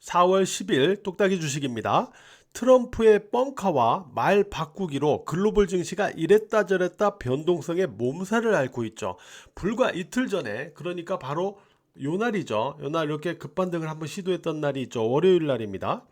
4월 10일 똑딱이 주식입니다. 트럼프의 뻥카와 말 바꾸기로 글로벌 증시가 이랬다 저랬다 변동성에 몸살을 앓고 있죠. 불과 이틀 전에, 그러니까 바로 요 날이죠. 요 날 이렇게 급반등을 한번 시도했던 날이 있죠. 월요일 날입니다.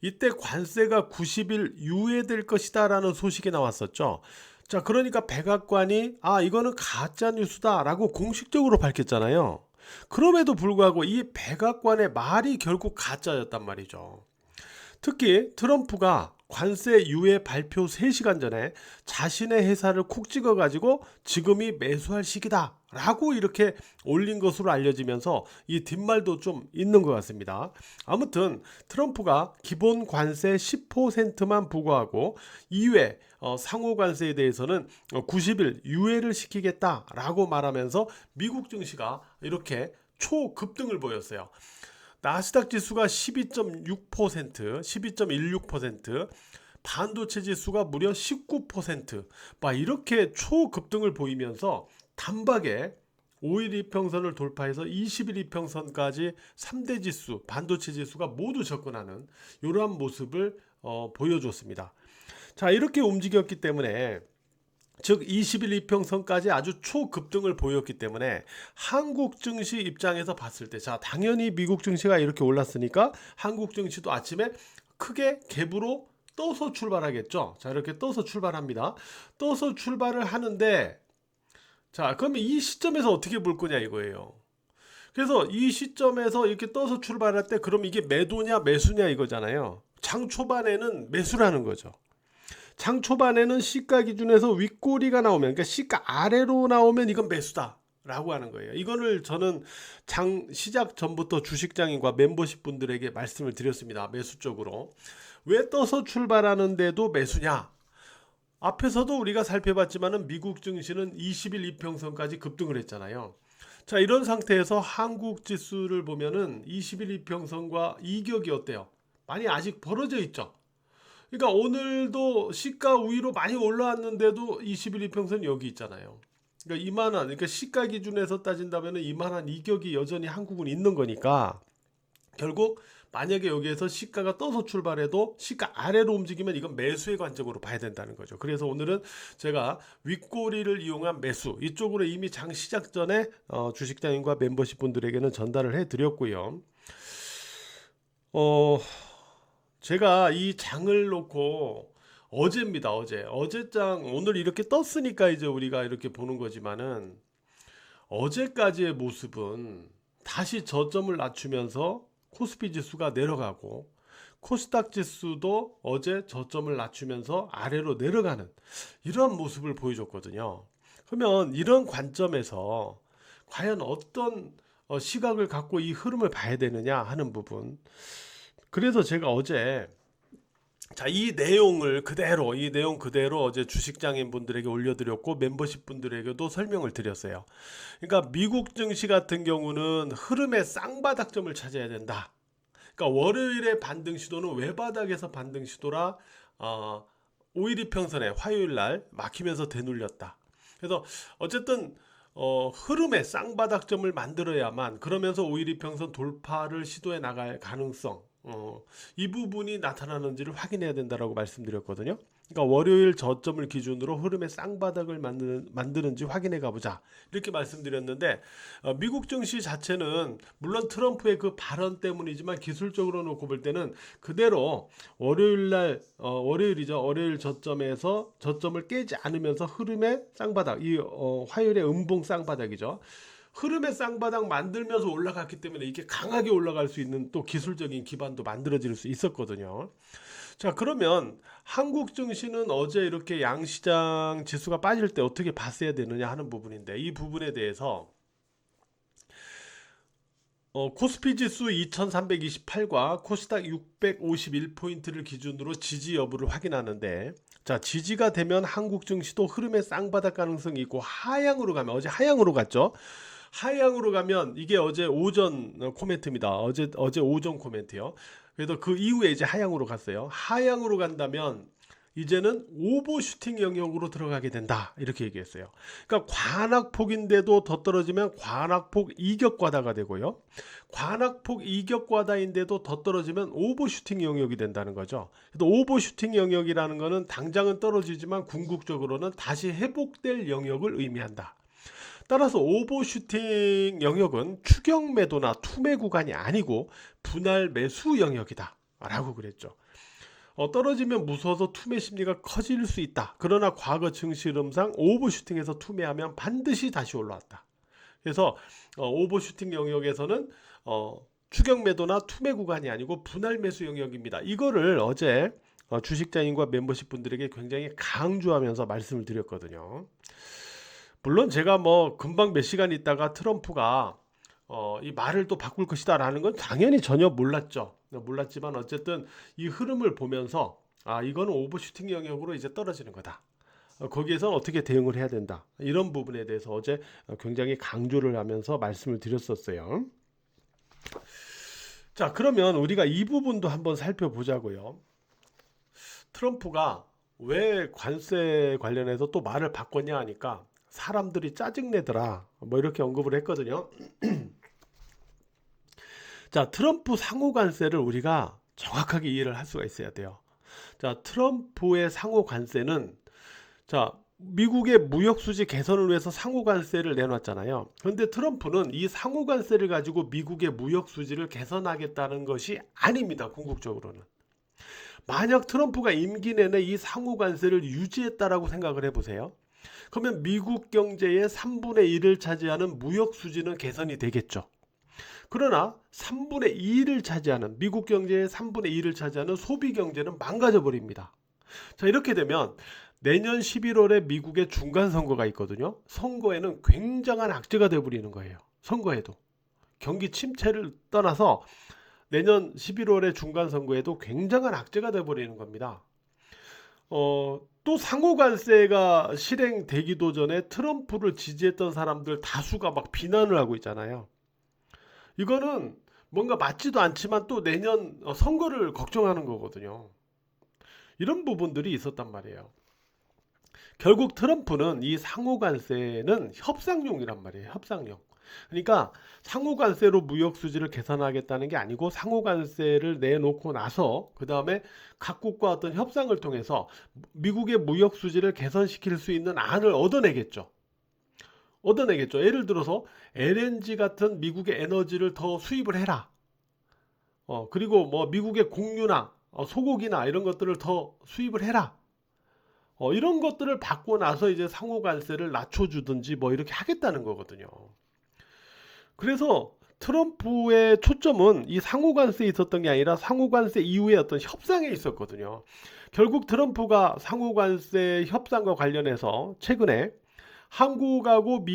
이때 관세가 90일 유예될 것이다 라는 소식이 나왔었죠. 자, 그러니까 백악관이 이거는 가짜 뉴스다라고 공식적으로 밝혔잖아요. 그럼에도 불구하고 이 백악관의 말이 결국 가짜였단 말이죠. 특히 트럼프가 관세 유예 발표 3시간 전에 자신의 회사를 콕 찍어 가지고 지금이 매수할 시기다 라고 이렇게 올린 것으로 알려지면서 이 뒷말도 좀 있는 것 같습니다. 아무튼 트럼프가 기본 관세 10%만 부과하고 이외 상호 관세에 대해서는 90일 유예를 시키겠다라고 말하면서 미국 증시가 이렇게 초급등을 보였어요. 나스닥 지수가 12.6%, 12.16%, 반도체 지수가 무려 19%, 이렇게 초급등을 보이면서 단박에 5일 이평선을 돌파해서 20일 이평선까지 3대 지수, 반도체 지수가 모두 접근하는 이러한 모습을 보여줬습니다. 자, 이렇게 움직였기 때문에, 즉 20일 이평선까지 아주 초급등을 보였기 때문에 한국 증시 입장에서 봤을 때, 자, 당연히 미국 증시가 이렇게 올랐으니까 한국 증시도 아침에 크게 갭으로 떠서 출발하겠죠. 자, 이렇게 떠서 출발합니다. 떠서 출발을 하는데, 자, 그러면 이 시점에서 어떻게 볼 거냐 이거예요. 그래서 이 시점에서 이렇게 떠서 출발할 때, 그럼 이게 매도냐 매수냐 이거잖아요. 장 초반에는 매수라는 거죠. 장 초반에는 시가 기준에서 윗꼬리가 나오면, 그러니까 시가 아래로 나오면 이건 매수다 라고 하는 거예요. 이거를 저는 장 시작 전부터 주식장인과 멤버십 분들에게 말씀을 드렸습니다. 매수 쪽으로. 왜 떠서 출발하는데도 매수냐? 앞에서도 우리가 살펴봤지만은 미국 증시는 20일 이평선까지 급등을 했잖아요. 자, 이런 상태에서 한국 지수를 보면은 20일 이평선과 이격이 어때요? 많이 아직 벌어져 있죠. 그러니까 오늘도 시가 위로 많이 올라왔는데도 21 이평선 여기 있잖아요. 그러니까 이만한, 그러니까 시가 기준에서 따진다면 이만한 이격이 여전히 한국은 있는 거니까, 결국 만약에 여기에서 시가가 떠서 출발해도 시가 아래로 움직이면 이건 매수의 관점으로 봐야 된다는 거죠. 그래서 오늘은 제가 윗꼬리를 이용한 매수, 이쪽으로 이미 장 시작 전에 주식장인과 멤버십 분들에게는 전달을 해드렸고요. 제가 이 장을 놓고 어제입니다. 어제장, 오늘 이렇게 떴으니까 이제 우리가 이렇게 보는 거지만은, 어제까지의 모습은 다시 저점을 낮추면서 코스피 지수가 내려가고 코스닥 지수도 어제 저점을 낮추면서 아래로 내려가는 이러한 모습을 보여줬거든요. 그러면 이런 관점에서 과연 어떤 시각을 갖고 이 흐름을 봐야 되느냐 하는 부분, 그래서 제가 어제, 자, 이 내용 그대로 어제 주식장인 분들에게 올려드렸고 멤버십 분들에게도 설명을 드렸어요. 그러니까 미국 증시 같은 경우는 흐름의 쌍바닥점을 찾아야 된다. 그러니까 월요일에 반등 시도는 외바닥에서 반등 시도라, 5일 이평선에 화요일 날 막히면서 되눌렸다. 그래서 어쨌든 흐름의 쌍바닥점을 만들어야만, 그러면서 5일 이평선 돌파를 시도해 나갈 가능성, 이 부분이 나타나는지를 확인해야 된다라고 말씀드렸거든요. 그러니까 월요일 저점을 기준으로 흐름의 쌍바닥을 만드는지 확인해 가보자 이렇게 말씀드렸는데, 미국 증시 자체는 물론 트럼프의 그 발언 때문이지만 기술적으로 놓고 볼 때는 그대로 월요일이죠. 월요일 저점에서 저점을 깨지 않으면서 흐름의 쌍바닥, 화요일의 음봉 쌍바닥이죠. 흐름의 쌍바닥 만들면서 올라갔기 때문에 이게 강하게 올라갈 수 있는 또 기술적인 기반도 만들어질 수 있었거든요. 자, 그러면 한국 증시는 어제 이렇게 양시장 지수가 빠질 때 어떻게 봤어야 되느냐 하는 부분인데, 이 부분에 대해서 코스피 지수 2328과 코스닥 651포인트를 기준으로 지지 여부를 확인하는데, 자, 지지가 되면 한국 증시도 흐름의 쌍바닥 가능성이 있고, 하향으로 가면, 어제 하향으로 갔죠. 하향으로 가면, 이게 어제 오전 코멘트입니다. 어제 오전 코멘트요. 그래서 그 이후에 이제 하향으로 갔어요. 하향으로 간다면 이제는 오버슈팅 영역으로 들어가게 된다. 이렇게 얘기했어요. 그러니까 관악폭인데도 더 떨어지면 관악폭 이격과다가 되고요. 관악폭 이격과다인데도 더 떨어지면 오버슈팅 영역이 된다는 거죠. 그래서 오버슈팅 영역이라는 거는 당장은 떨어지지만 궁극적으로는 다시 회복될 영역을 의미한다. 따라서 오버슈팅 영역은 추격 매도나 투매 구간이 아니고 분할 매수 영역이다 라고 그랬죠. 떨어지면 무서워서 투매 심리가 커질 수 있다. 그러나 과거 증시 흐름상 오버슈팅에서 투매하면 반드시 다시 올라왔다. 그래서 오버슈팅 영역에서는 추격 매도나 투매 구간이 아니고 분할 매수 영역입니다. 이거를 어제 주식장인과 멤버십 분들에게 굉장히 강조하면서 말씀을 드렸거든요. 물론 제가 뭐 금방 몇 시간 있다가 트럼프가 이 말을 또 바꿀 것이다 라는 건 당연히 전혀 몰랐지만 어쨌든 이 흐름을 보면서 이거는 오버슈팅 영역으로 이제 떨어지는 거다. 거기에서 어떻게 대응을 해야 된다. 이런 부분에 대해서 어제 굉장히 강조를 하면서 말씀을 드렸었어요. 자, 그러면 우리가 이 부분도 한번 살펴보자고요. 트럼프가 왜 관세 관련해서 또 말을 바꿨냐 하니까 사람들이 짜증내더라. 뭐 이렇게 언급을 했거든요. 자, 트럼프 상호 관세를 우리가 정확하게 이해를 할 수가 있어야 돼요. 자, 트럼프의 상호 관세는 미국의 무역 수지 개선을 위해서 상호 관세를 내놨잖아요. 그런데 트럼프는 이 상호 관세를 가지고 미국의 무역 수지를 개선하겠다는 것이 아닙니다. 궁극적으로는. 만약 트럼프가 임기 내내 이 상호 관세를 유지했다라고 생각을 해보세요. 그러면 미국 경제의 3분의 1을 차지하는 무역 수지는 개선이 되겠죠. 그러나 3분의 2를 차지하는 미국 경제의 3분의 2를 차지하는 소비 경제는 망가져 버립니다. 자, 이렇게 되면 내년 11월에 미국의 중간 선거가 있거든요. 선거에는 굉장한 악재가 돼 버리는 거예요. 선거에도 경기 침체를 떠나서 내년 11월의 중간 선거에도 굉장한 악재가 돼 버리는 겁니다. 또 상호 관세가 실행되기도 전에 트럼프를 지지했던 사람들 다수가 막 비난을 하고 있잖아요. 이거는 뭔가 맞지도 않지만 또 내년 선거를 걱정하는 거거든요. 이런 부분들이 있었단 말이에요. 결국 트럼프는 이 상호 관세는 협상용이란 말이에요. 협상용. 그러니까 상호 관세로 무역 수지를 개선하겠다는 게 아니고 상호 관세를 내놓고 나서 그 다음에 각국과 어떤 협상을 통해서 미국의 무역 수지를 개선시킬 수 있는 안을 얻어내겠죠. 예를 들어서 LNG 같은 미국의 에너지를 더 수입을 해라. 그리고 뭐 미국의 곡류나 소고기나 이런 것들을 더 수입을 해라. 이런 것들을 받고 나서 이제 상호 관세를 낮춰주든지 뭐 이렇게 하겠다는 거거든요. 그래서 트럼프의 초점은 이 상호 관세에 있었던 게 아니라 상호 관세 이후에 어떤 협상에 있었거든요. 결국 트럼프가 상호 관세 협상과 관련해서 최근에 한국하고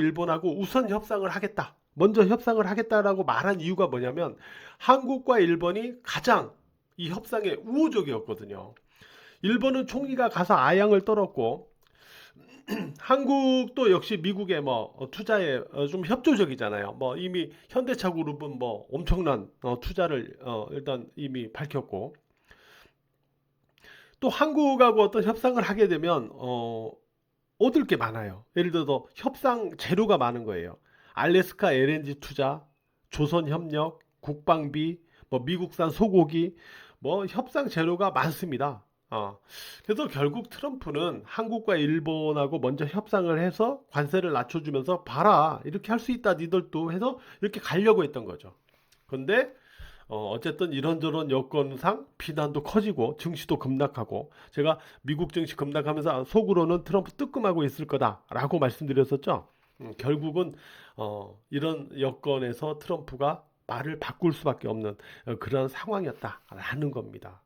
일본하고 우선 협상을 하겠다. 먼저 협상을 하겠다라고 말한 이유가 뭐냐면 한국과 일본이 가장 이 협상에 우호적이었거든요. 일본은 총리가 가서 아양을 떨었고 한국도 역시 미국의 투자에 좀 협조적이잖아요. 이미 현대차 그룹은 엄청난 투자를 일단 이미 밝혔고 또 한국하고 어떤 협상을 하게 되면 얻을 게 많아요. 예를 들어서 협상 재료가 많은 거예요. 알래스카 LNG 투자, 조선협력, 국방비, 미국산 소고기, 협상 재료가 많습니다. 그래서 결국 트럼프는 한국과 일본하고 먼저 협상을 해서 관세를 낮춰주면서 봐라 이렇게 할 수 있다 니들도 해서 이렇게 가려고 했던 거죠. 그런데 어쨌든 이런저런 여건상 비난도 커지고 증시도 급락하고 제가 미국 증시 급락하면서 속으로는 트럼프 뜨끔하고 있을 거다라고 말씀드렸었죠. 결국은 이런 여건에서 트럼프가 말을 바꿀 수밖에 없는 그런 상황이었다라는 겁니다.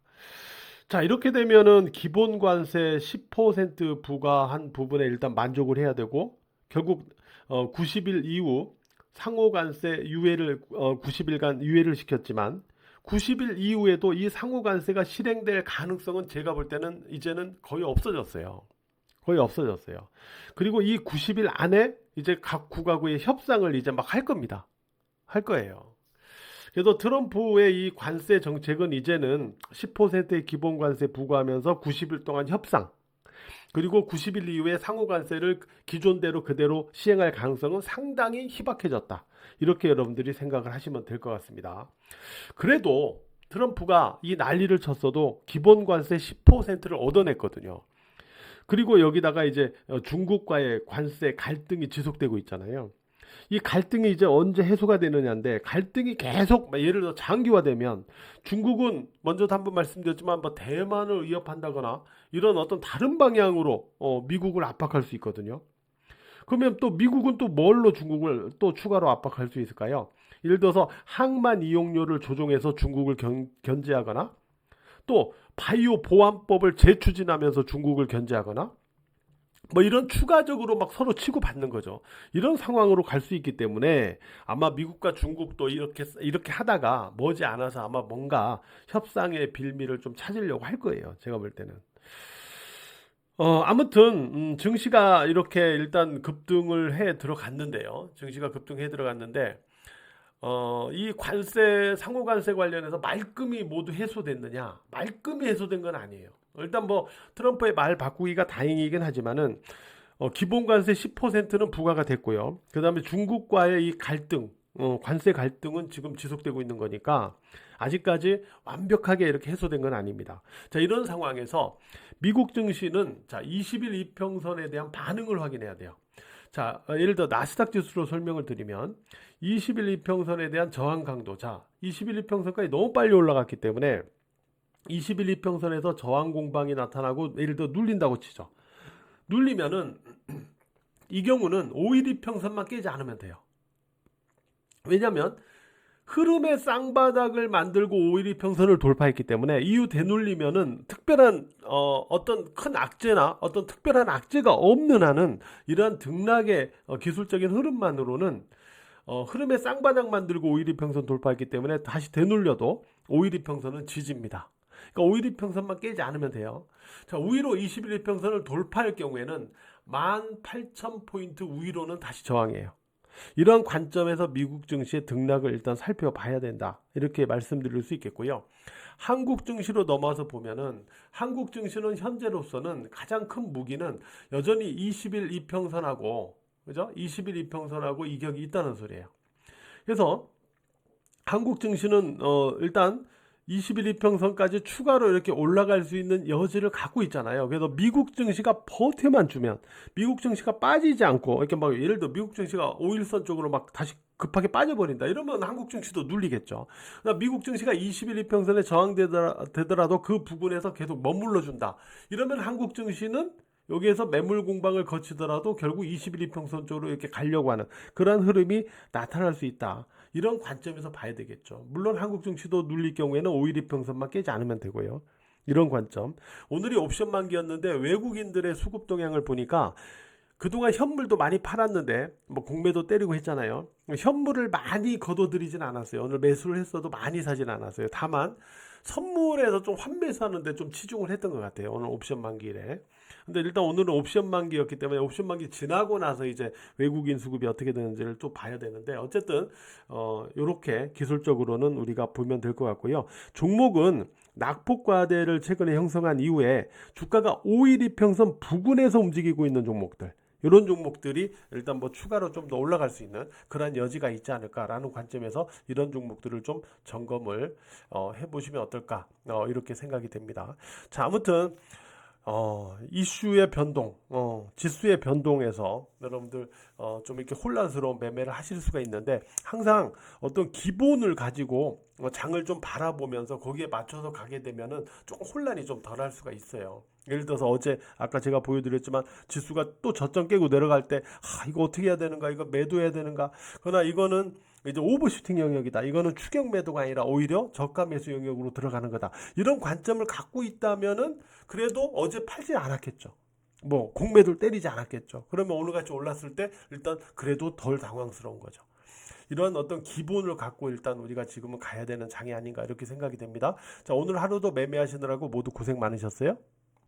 자, 이렇게 되면은 기본 관세 10% 부과한 부분에 일단 만족을 해야 되고 결국 90일 이후 상호 관세 유예를 90일간 유예를 시켰지만 90일 이후에도 이 상호 관세가 실행될 가능성은 제가 볼 때는 이제는 거의 없어졌어요. 그리고 이 90일 안에 이제 각 국가구의 협상을 이제 막 할 겁니다. 할 거예요. 그래도 트럼프의 이 관세 정책은 이제는 10%의 기본 관세 부과하면서 90일 동안 협상, 그리고 90일 이후에 상호 관세를 기존대로 그대로 시행할 가능성은 상당히 희박해졌다. 이렇게 여러분들이 생각을 하시면 될 것 같습니다. 그래도 트럼프가 이 난리를 쳤어도 기본 관세 10%를 얻어냈거든요. 그리고 여기다가 이제 중국과의 관세 갈등이 지속되고 있잖아요. 이 갈등이 이제 언제 해소가 되느냐인데, 갈등이 계속 예를 들어 장기화되면 중국은 먼저도 한번 말씀드렸지만 뭐 대만을 위협한다거나 이런 어떤 다른 방향으로 미국을 압박할 수 있거든요. 그러면 또 미국은 또 뭘로 중국을 또 추가로 압박할 수 있을까요? 예를 들어서 항만 이용료를 조정해서 중국을 견제하거나, 또 바이오 보안법을 재추진하면서 중국을 견제하거나, 뭐 이런 추가적으로 막 서로 치고받는 거죠. 이런 상황으로 갈 수 있기 때문에 아마 미국과 중국도 이렇게 하다가 머지않아서 아마 뭔가 협상의 빌미를 좀 찾으려고 할 거예요. 제가 볼 때는. 아무튼 증시가 이렇게 일단 급등을 해 들어갔는데요. 증시가 급등해 들어갔는데 이 관세, 상호 관세 관련해서 말끔히 모두 해소됐느냐? 말끔히 해소된 건 아니에요. 일단 뭐 트럼프의 말 바꾸기가 다행이긴 하지만은 기본 관세 10%는 부과가 됐고요. 그다음에 중국과의 이 갈등, 관세 갈등은 지금 지속되고 있는 거니까 아직까지 완벽하게 이렇게 해소된 건 아닙니다. 자, 이런 상황에서 미국 증시는 자, 20일 이평선에 대한 반응을 확인해야 돼요. 자, 예를 들어 나스닥 지수로 설명을 드리면 20일 이평선에 대한 저항 강도. 자, 20일 이평선까지 너무 빨리 올라갔기 때문에 20일 이평선에서 저항 공방이 나타나고 예를 들어 눌린다고 치죠. 눌리면은 이 경우는 5일 이평선만 깨지 않으면 돼요. 왜냐하면 흐름의 쌍바닥을 만들고 5일 이평선을 돌파했기 때문에 이후 되눌리면은 특별한 어떤 큰 악재나 어떤 특별한 악재가 없는 한은 이러한 등락의 기술적인 흐름만으로는 흐름의 쌍바닥 만들고 5일 이평선 돌파했기 때문에 다시 되눌려도 5일 이평선은 지집니다. 그러니까 5일 이평선만 깨지 않으면 돼요. 자, 우위로 20일 이평선을 돌파할 경우에는 18,000포인트 우위로는 다시 저항이에요. 이런 관점에서 미국 증시의 등락을 일단 살펴봐야 된다. 이렇게 말씀드릴 수 있겠고요. 한국 증시로 넘어와서 보면은 한국 증시는 현재로서는 가장 큰 무기는 여전히 20일 이평선하고, 그죠? 20일 이평선하고 이격이 있다는 소리예요. 그래서 한국 증시는 일단 20일 이평선까지 추가로 이렇게 올라갈 수 있는 여지를 갖고 있잖아요. 그래서 미국 증시가 버텨만 주면, 미국 증시가 빠지지 않고 이렇게 막 예를 들어 미국 증시가 5일선 쪽으로 막 다시 급하게 빠져버린다 이러면 한국 증시도 눌리겠죠. 그러니까 미국 증시가 20일 이평선에 저항되더라도 그 부분에서 계속 머물러 준다 이러면 한국 증시는 여기에서 매물 공방을 거치더라도 결국 20일 이평선 쪽으로 이렇게 가려고 하는 그런 흐름이 나타날 수 있다. 이런 관점에서 봐야 되겠죠. 물론 한국 증시도 눌릴 경우에는 5일 이평선만 깨지 않으면 되고요. 이런 관점. 오늘이 옵션 만기였는데 외국인들의 수급 동향을 보니까 그동안 현물도 많이 팔았는데 뭐 공매도 때리고 했잖아요. 현물을 많이 거둬들이진 않았어요. 오늘 매수를 했어도 많이 사진 않았어요. 다만 선물에서 좀 환매수하는데 좀 치중을 했던 것 같아요. 오늘 옵션 만기일에. 근데 일단 오늘은 옵션 만기였기 때문에 옵션 만기 지나고 나서 이제 외국인 수급이 어떻게 되는지를 또 봐야 되는데 어쨌든 요렇게 기술적으로는 우리가 보면 될 것 같고요. 종목은 낙폭과대를 최근에 형성한 이후에 주가가 5일 이평선 부근에서 움직이고 있는 종목들, 이런 종목들이 일단 뭐 추가로 좀 더 올라갈 수 있는 그런 여지가 있지 않을까라는 관점에서 이런 종목들을 좀 점검을 해보시면 어떨까 이렇게 생각이 됩니다. 자, 아무튼 이슈의 변동, 지수의 변동에서 여러분들 좀 이렇게 혼란스러운 매매를 하실 수가 있는데 항상 어떤 기본을 가지고 장을 좀 바라보면서 거기에 맞춰서 가게 되면은 조금 혼란이 좀 덜할 수가 있어요. 예를 들어서 어제 아까 제가 보여드렸지만 지수가 또 저점 깨고 내려갈 때 이거 어떻게 해야 되는가, 이거 매도해야 되는가, 그러나 이거는 이제 오버슈팅 영역이다, 이거는 추격 매도가 아니라 오히려 저가 매수 영역으로 들어가는 거다, 이런 관점을 갖고 있다면은 그래도 어제 팔지 않았겠죠. 뭐 공매도를 때리지 않았겠죠. 그러면 오늘같이 올랐을 때 일단 그래도 덜 당황스러운 거죠. 이런 어떤 기본을 갖고 일단 우리가 지금은 가야 되는 장이 아닌가 이렇게 생각이 됩니다. 자, 오늘 하루도 매매하시느라고 모두 고생 많으셨어요.